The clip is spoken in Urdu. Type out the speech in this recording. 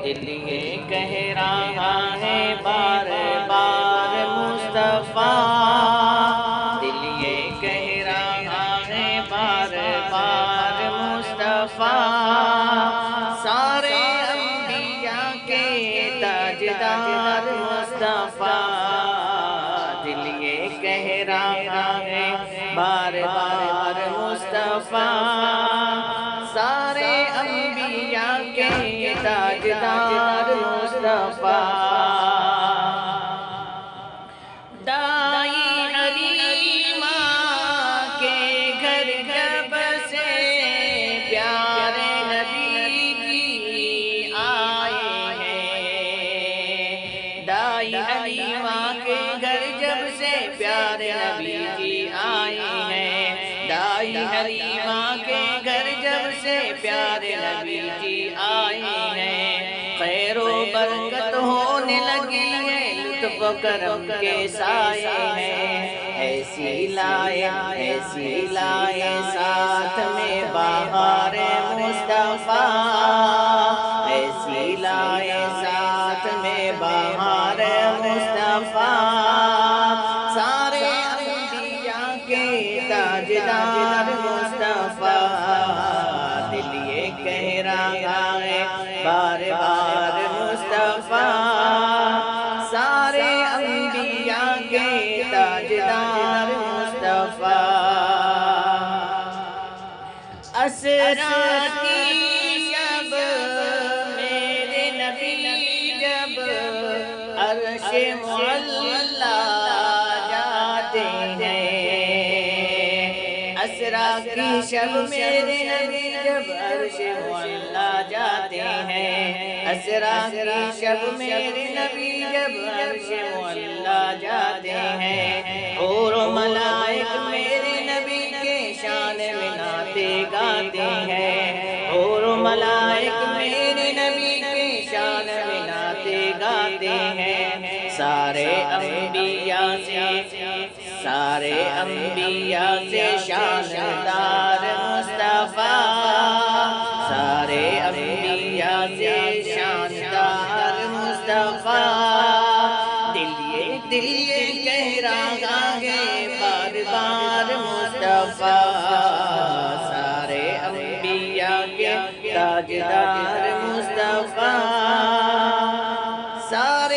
دل یہ کہہ رہا ہے بار بار مصطفیٰ، دل یہ کہہ رہا ہے بار بار مصطفیٰ، سارے انبیاء کے تاجدار مصطفیٰ، دل یہ کہہ رہا ہے بار بار مصطفیٰ، سارے انبیاء کے تاجدار مصطفیٰ، دائی حلیمہ کے گھر جب سے پیارے نبی جی آئے ہیں، دائی حلیمہ کے گھر جب سے پیارے نبی جی آئے ہیں، دائی حلیمہ کے گھر جب سے پیارے نبی جی آئے ہیں، خیر و برکت ہونے لگی ہے، لطف و کرم کے سائے ہیں، ایسی لائے ساتھ میں بہار مصطفیٰ، ایسی لائے ساتھ میں بہار مصطفیٰ، سارے انبیاء کے تاجدار مصطفیٰ، دل یہ کہہ رہا ہے بار بار مصطفیٰ، سارے انبیاء کے تاجدار مصطفیٰ، اسریٰ کی شب میرے نبی جب عرش معلیٰ جاتے ہیں، اسریٰ کی شب میرے نبی جب عرش معلیٰ جاتے ہیں، اسریٰ کی شب میرے نبی جب عرش معلیٰ جاتے ہیں، حور و ملائک میرے نبی کے شان میں نعتیں گاتے ہیں، حور و ملائک میرے نبی کے شان میں نعتیں گاتے ہیں، سارے انبیاء سے شاندار مصطفیٰ، سارے انبیاء سے شاندار مصطفیٰ، دل یہ کہہ رہا ہے بار بار مصطفیٰ، سارے انبیاء کے تاجدار مصطفیٰ، سارے